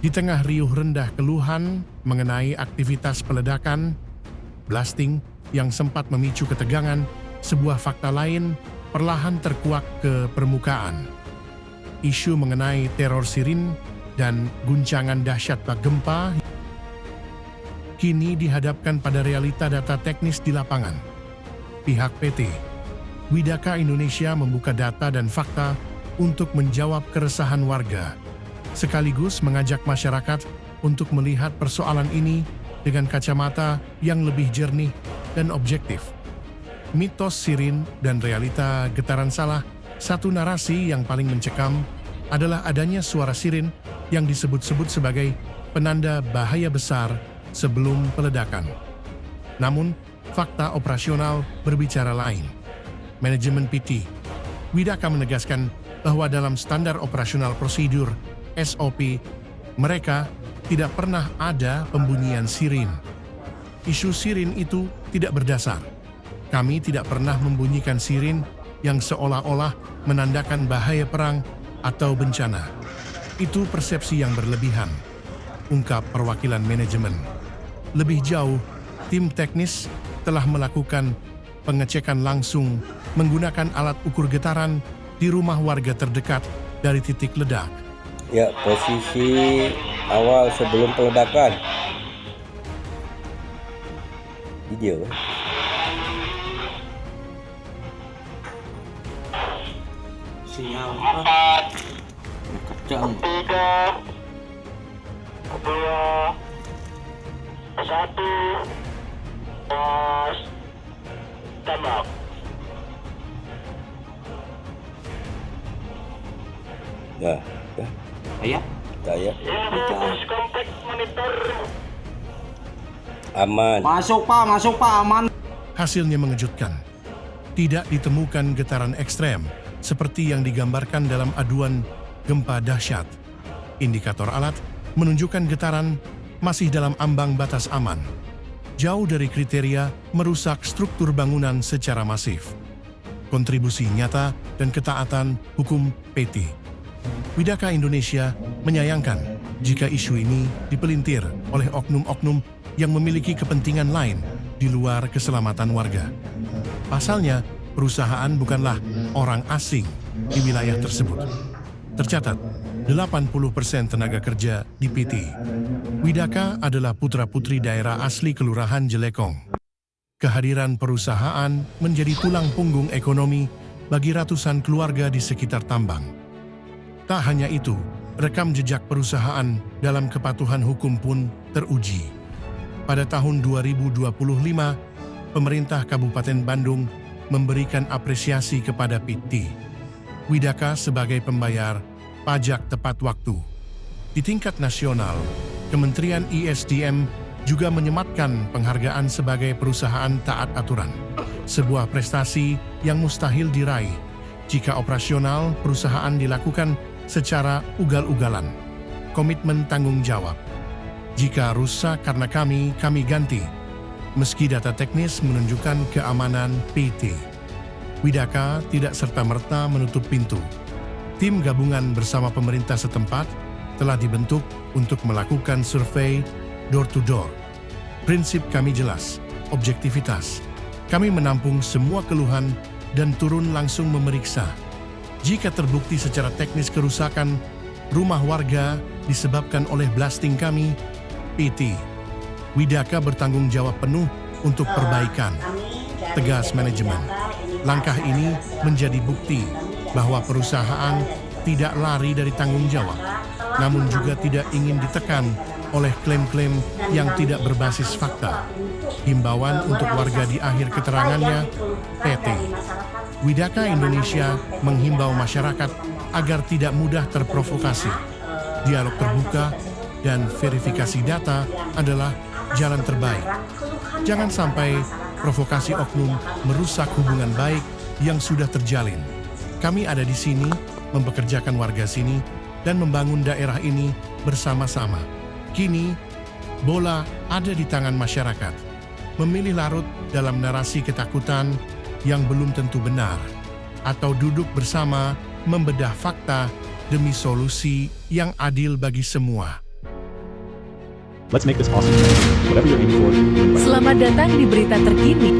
Di tengah riuh rendah keluhan mengenai aktivitas peledakan, blasting yang sempat memicu ketegangan, sebuah fakta lain perlahan terkuak ke permukaan. Isu mengenai teror sirin dan guncangan dahsyat bak gempa kini dihadapkan pada realita data teknis di lapangan. Pihak PT Widaka Indonesia membuka data dan fakta untuk menjawab keresahan warga, sekaligus mengajak masyarakat untuk melihat persoalan ini dengan kacamata yang lebih jernih dan objektif. Mitos sirin dan realita getaran salah, satu narasi yang paling mencekam adalah adanya suara sirin yang disebut-sebut sebagai penanda bahaya besar sebelum peledakan. Namun, fakta operasional berbicara lain. Manajemen PT Widaka menegaskan bahwa dalam standar operasional prosedur (SOP) mereka tidak pernah ada pembunyian sirin. Isu sirin itu tidak berdasar. Kami tidak pernah membunyikan sirin yang seolah-olah menandakan bahaya perang atau bencana. Itu persepsi yang berlebihan, ungkap perwakilan manajemen. Lebih jauh, tim teknis telah melakukan pengecekan langsung menggunakan alat ukur getaran di rumah warga terdekat dari titik ledak. Ya, posisi awal sebelum peledakan. Video. Sinyal apa? Kacang. 3, 2, 1, pas, tembak. Dah. Ayah. Saya Info kompleks monitor. aman. Masuk Pak, aman. Hasilnya mengejutkan. Tidak ditemukan getaran ekstrem seperti yang digambarkan dalam aduan gempa dahsyat. Indikator alat menunjukkan getaran masih dalam ambang batas aman. Jauh dari kriteria merusak struktur bangunan secara masif. Kontribusi nyata dan ketaatan hukum PT Widaka Indonesia menyayangkan jika isu ini dipelintir oleh oknum-oknum yang memiliki kepentingan lain di luar keselamatan warga. Pasalnya, perusahaan bukanlah orang asing di wilayah tersebut. Tercatat, 80% tenaga kerja di PT Widaka adalah putra-putri daerah asli Kelurahan Jelekong. Kehadiran perusahaan menjadi tulang punggung ekonomi bagi ratusan keluarga di sekitar tambang. Tak hanya itu, rekam jejak perusahaan dalam kepatuhan hukum pun teruji. Pada tahun 2025, pemerintah Kabupaten Bandung memberikan apresiasi kepada PT Widaka sebagai pembayar pajak tepat waktu. Di tingkat nasional, Kementerian ISDM juga menyematkan penghargaan sebagai perusahaan taat aturan. Sebuah prestasi yang mustahil diraih jika operasional perusahaan dilakukan secara ugal-ugalan. Komitmen tanggung jawab. Jika rusak karena kami ganti. Meski data teknis menunjukkan keamanan PT Widaka tidak serta-merta menutup pintu. Tim gabungan bersama pemerintah setempat telah dibentuk untuk melakukan survei door-to-door. Prinsip kami jelas, objektivitas. Kami menampung semua keluhan dan turun langsung memeriksa. Jika terbukti secara teknis kerusakan rumah warga disebabkan oleh blasting kami, PT Widaka bertanggung jawab penuh untuk perbaikan. Tegas manajemen. Langkah ini menjadi bukti bahwa perusahaan tidak lari dari tanggung jawab, namun juga tidak ingin ditekan oleh klaim-klaim yang tidak berbasis fakta. Himbauan untuk warga di akhir keterangannya, PT Widaka Indonesia menghimbau masyarakat agar tidak mudah terprovokasi. Dialog terbuka dan verifikasi data adalah jalan terbaik. Jangan sampai provokasi oknum merusak hubungan baik yang sudah terjalin. Kami ada di sini, mempekerjakan warga sini, dan membangun daerah ini bersama-sama. Kini, bola ada di tangan masyarakat. Memilih larut dalam narasi ketakutan yang belum tentu benar, atau duduk bersama membedah fakta demi solusi yang adil bagi semua. Let's make this awesome. Whatever you're aiming for, you're in the right. Selamat datang di berita terkini.